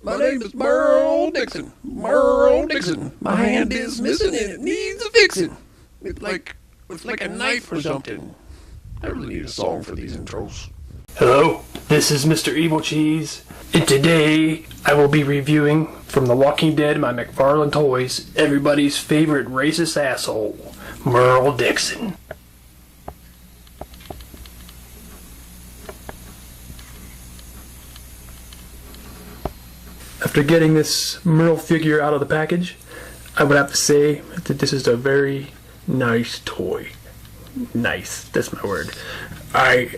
My name is Merle Dixon. Merle Dixon. My hand is missing and it needs a fixing. It's like a knife or something. I really need a song for these intros. Hello, this is Mr. Evilcheese, and today I will be reviewing from The Walking Dead by Mcfarlane Toys, everybody's favorite racist asshole, Merle Dixon. After getting this Merle figure out of the package, I would have to say that this is a very nice toy. Nice, that's my word. I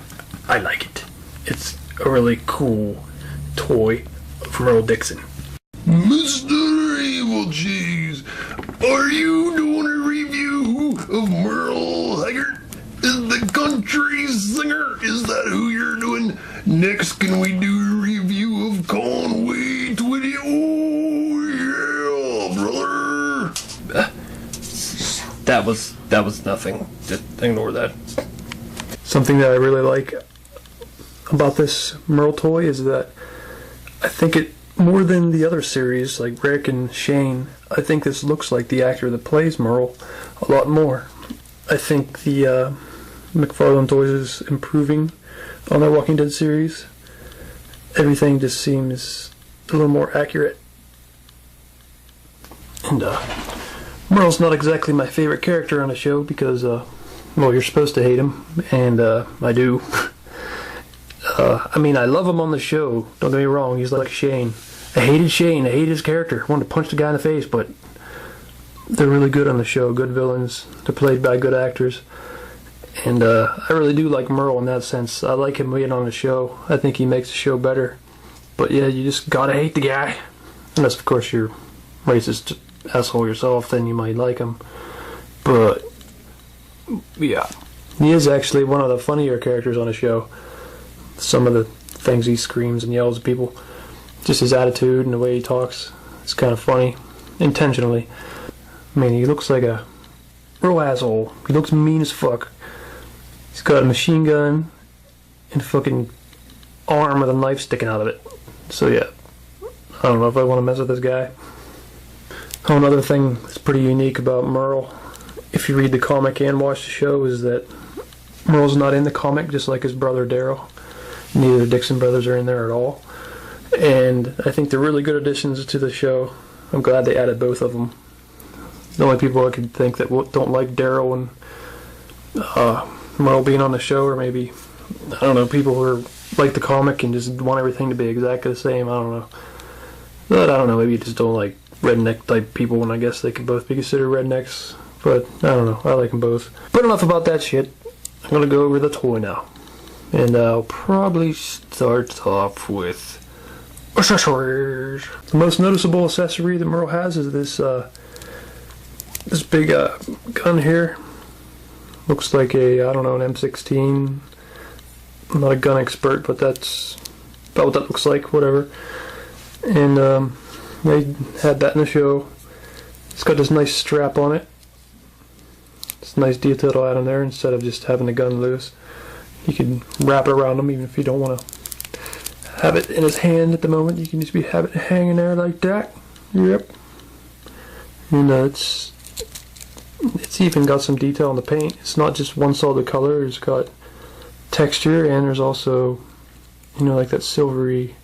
like it. It's a really cool toy from Merle Dixon. Mr. Evilcheese, are you doing a review of Merle Haggard? Is the country singer? Is that who you're doing? Next, can we do a review of Conway Twitty? Oh yeah, brother. That was nothing. Just ignore that. Something that I really like about this Merle toy is that I think it, more than the other series like Rick and Shane, I think this looks like the actor that plays Merle a lot more. I think the Mcfarlane Toys is improving on their Walking Dead series. Everything just seems a little more accurate. And Merle's not exactly my favorite character on the show because, well, you're supposed to hate him, and I do. I mean, I love him on the show, don't get me wrong, he's like Shane. I hated Shane, I hated his character, I wanted to punch the guy in the face, but they're really good on the show, good villains, they're played by good actors. And I really do like Merle in that sense. I like him being on the show. I think he makes the show better. But yeah, you just gotta hate the guy. Unless, of course, you're racist asshole yourself, then you might like him. But yeah, he is actually one of the funnier characters on the show. Some of the things he screams and yells at people, just his attitude and the way he talks, it's kind of funny, intentionally. I mean, he looks like a real asshole. He looks mean as fuck. He's got a machine gun and a fucking arm with a knife sticking out of it. So yeah, I don't know if I want to mess with this guy. Oh, another thing that's pretty unique about Merle, if you read the comic and watch the show, is that Merle's not in the comic, just like his brother Daryl. Neither Dixon brothers are in there at all. And I think they're really good additions to the show. I'm glad they added both of them. The only people I could think that don't like Daryl and Merle being on the show, or maybe, I don't know, people who are like the comic and just want everything to be exactly the same. I don't know. But I don't know, maybe you just don't like redneck type people, and I guess they could both be considered rednecks. But I don't know, I like them both. But enough about that shit. I'm gonna go over the toy now. And I'll probably start off with accessories. The most noticeable accessory that Merle has is this this big gun here. Looks like a, I don't know, an M16. I'm not a gun expert, but that's about what that looks like, whatever. And they had that in the show. It's got this nice strap on it. It's a nice detail to add in there instead of just having the gun loose. You can wrap it around him even if you don't want to have it in his hand at the moment. You can just have it hanging there like that. Yep. And it's even got some detail on the paint. It's not just one solid color. It's got texture, and there's also, you know, like that silvery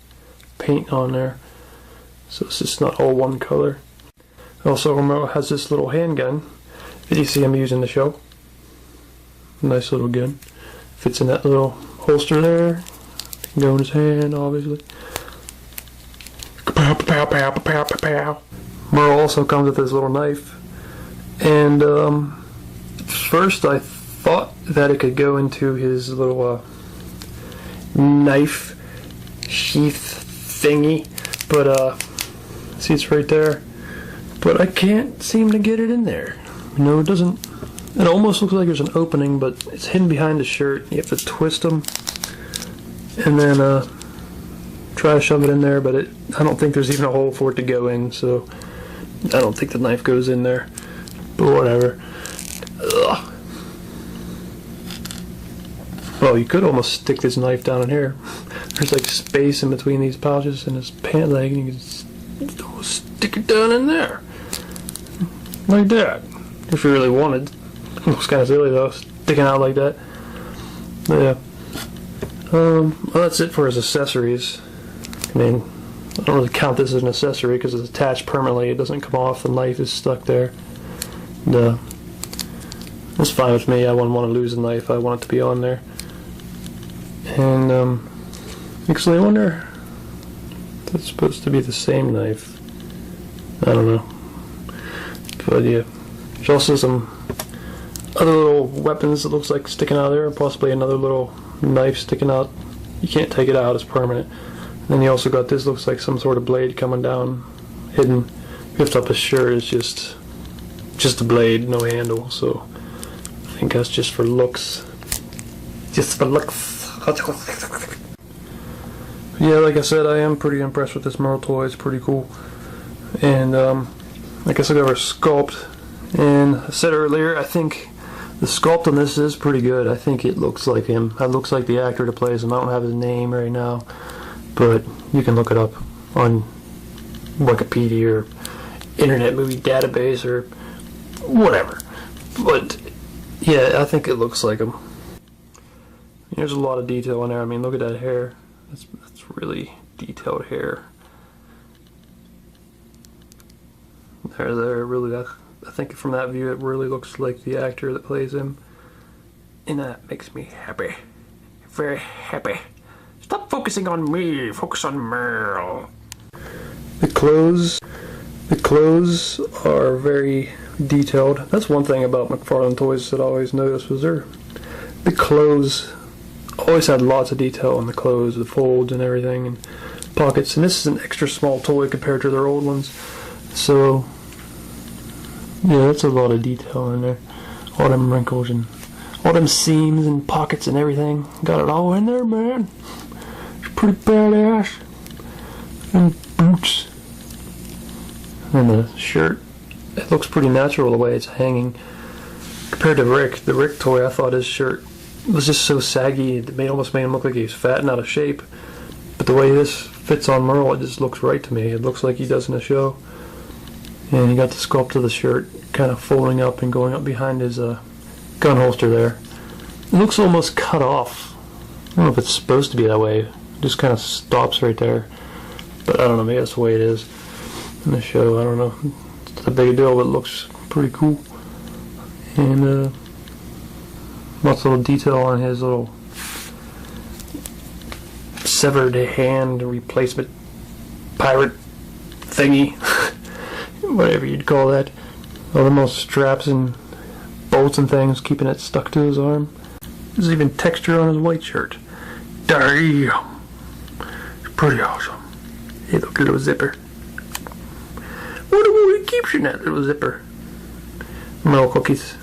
paint on there. So it's just not all one color. Also, Merle has this little handgun that you see him use in the show. Nice little gun. Fits in that little holster there. Can go in his hand, obviously. Pow, pow, pow, pow, pow, pow. Merle also comes with this little knife. And first I thought that it could go into his little knife sheath thingy, but see, it's right there, but I can't seem to get it in there. No, it doesn't. It almost looks like there's an opening, but it's hidden behind the shirt. You have to twist them and then try to shove it in there, but I don't think there's even a hole for it to go in, so I don't think the knife goes in there. But whatever. Ugh. Well, you could almost stick this knife down in here. there's like space in between these pouches and his pant leg, and you can stick it down in there. Like that. If you really wanted. It looks kind of silly though, sticking out like that. But yeah. Well, that's it for his accessories. I mean, I don't really count this as an accessory because it's attached permanently. It doesn't come off. The knife is stuck there. And, that's fine with me. I wouldn't want to lose the knife. I want it to be on there. And actually, I wonder if it's supposed to be the same knife. I don't know. But yeah, there's also some other little weapons that looks like sticking out there, possibly another little knife sticking out. You can't take it out, it's permanent. And then you also got this, looks like some sort of blade coming down, hidden. Lift up his shirt, it's just a blade, no handle, so I think that's just for looks. Just for looks. Yeah, like I said, I am pretty impressed with this Merle toy, it's pretty cool. And I guess I'll go over Sculpt. And I said earlier, I think the sculpt on this is pretty good. I think it looks like him. It looks like the actor that plays him. I don't have his name right now, but you can look it up on Wikipedia or Internet Movie Database or whatever. But yeah, I think it looks like him. There's a lot of detail in there. I mean, look at that hair. That's really detailed hair. There, really. I think from that view, it really looks like the actor that plays him, and that makes me happy, very happy. Stop focusing on me. Focus on Merle. The clothes are very detailed. That's one thing about Mcfarlane Toys that I always noticed was the clothes always had lots of detail on the clothes, the folds and everything, and pockets. And this is an extra small toy compared to their old ones, so yeah, that's a lot of detail in there. All them wrinkles and all them seams and pockets and everything. Got it all in there, man. It's pretty badass. And boots. And the shirt. It looks pretty natural the way it's hanging. Compared to Rick, the Rick toy, I thought his shirt was just so saggy. It almost made him look like he was fat and out of shape. But the way this fits on Merle, it just looks right to me. It looks like he does in the show. And you got the sculpt of the shirt kind of folding up and going up behind his gun holster there. It looks almost cut off. I don't know if it's supposed to be that way. It just kind of stops right there. But I don't know, maybe that's the way it is in the show. I don't know. It's not a big deal, but it looks pretty cool. And lots of little detail on his little severed hand replacement pirate thingy. Whatever you'd call that. All the most straps and bolts and things keeping it stuck to his arm. There's even texture on his white shirt. Damn! It's pretty awesome. Hey, look, little zipper. What he keeps in that little zipper? Merle cookies.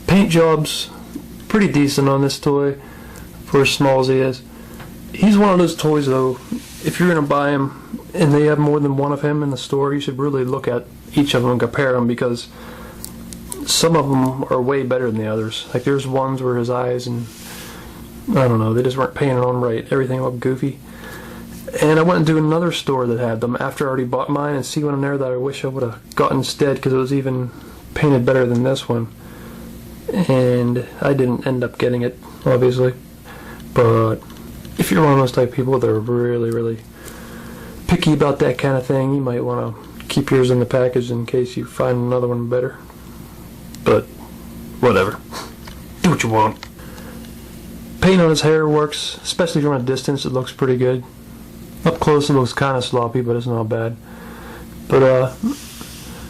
Paint job's pretty decent on this toy for as small as he is. He's one of those toys though, if you're going to buy him and they have more than one of him in the store, you should really look at each of them and compare them, because some of them are way better than the others. Like there's ones where his eyes and I don't know, they just weren't painted on right. Everything looked goofy. And I went into another store that had them after I already bought mine and see one in there that I wish I would have got instead, because it was even painted better than this one. And I didn't end up getting it, obviously. But if you're one of those type of people that are really, really picky about that kind of thing, you might want to keep yours in the package in case you find another one better. But whatever. Do what you want. Paint on his hair works, especially from a distance. It looks pretty good. Up close it looks kind of sloppy, but it's not bad. But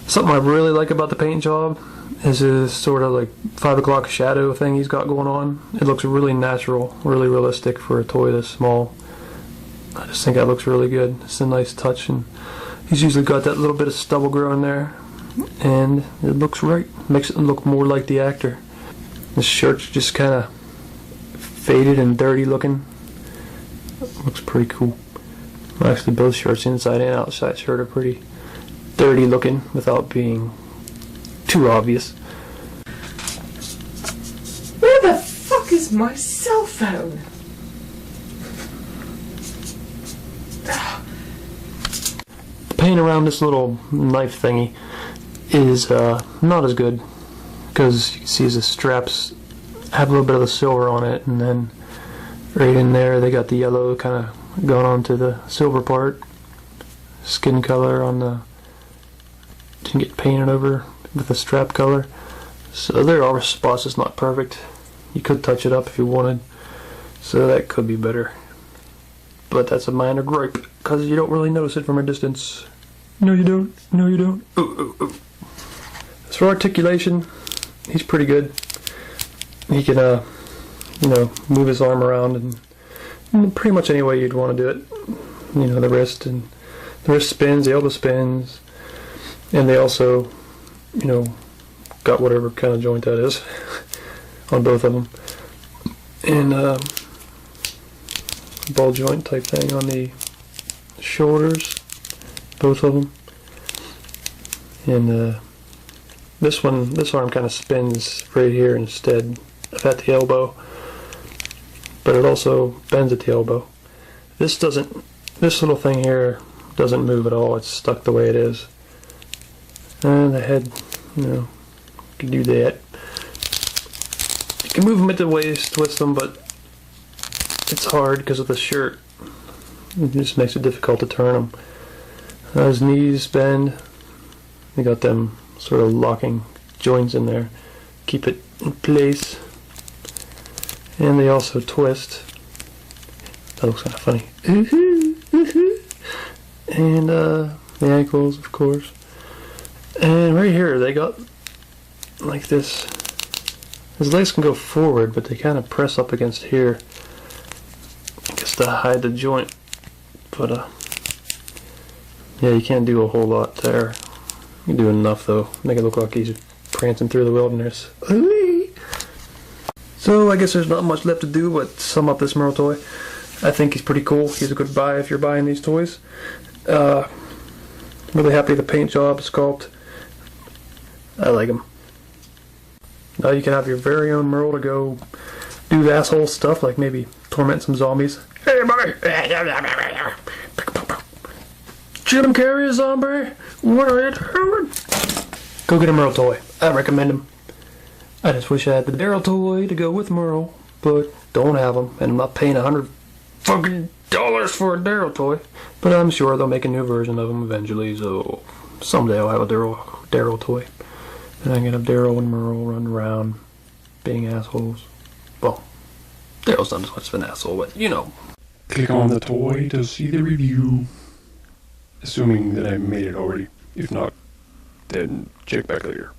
something I really like about the paint job is his sort of like 5 o'clock shadow thing he's got going on. It looks really natural, really realistic for a toy this small. I just think that looks really good. It's a nice touch, and he's usually got that little bit of stubble growing there, and it looks right. Makes it look more like the actor. This shirt's just kind of faded and dirty looking. Looks pretty cool. Actually, both shirts, inside and outside shirt, are pretty dirty looking without being too obvious. Where the fuck is my cell phone? paint around this little knife thingy is not as good, because you can see the straps have a little bit of the silver on it, and then right in there they got the yellow kind of going on to the silver part. Skin color on the didn't get painted over with the strap color, so there are spots that's not perfect. You could touch it up if you wanted, so that could be better, but that's a minor gripe because you don't really notice it from a distance. No you don't, no you don't. Ooh, ooh, ooh. As for articulation, he's pretty good. He can you know, move his arm around and pretty much any way you'd want to do it. You know, the wrist spins, the elbow spins, and they also, you know, got whatever kind of joint that is on both of them, and ball joint type thing on the shoulders, both of them, and this arm kind of spins right here instead of at the elbow, but it also bends at the elbow. This little thing here doesn't move at all. It's stuck the way it is. And the head, you know, you can do that. You can move them at the waist, twist them, but it's hard because of the shirt. It just makes it difficult to turn them. His knees bend. They got them sort of locking joints in there, keep it in place. And they also twist. That looks kind of funny. And the ankles, of course. And right here they got like this. His legs can go forward, but they kind of press up against here, I guess to hide the joint. But yeah, you can't do a whole lot there. You can do enough though. Make it look like he's prancing through the wilderness. So I guess there's not much left to do but sum up this Merle toy. I think he's pretty cool. He's a good buy if you're buying these toys. Really happy with the paint job, sculpt. I like him. Now you can have your very own Merle to go do asshole stuff, like maybe torment some zombies. Hey buddy! Jim Carrey, zombie? What are you doing? Go get a Merle toy. I recommend him. I just wish I had the Daryl toy to go with Merle, but don't have them, and I'm not paying $100 fucking for a Daryl toy. But I'm sure they'll make a new version of him eventually, so someday I'll have a Daryl toy. And I can have Daryl and Merle run around being assholes. Well, Daryl's not as much of an asshole, but you know. Click on the toy to see the review. Assuming that I made it already. If not, then check back later.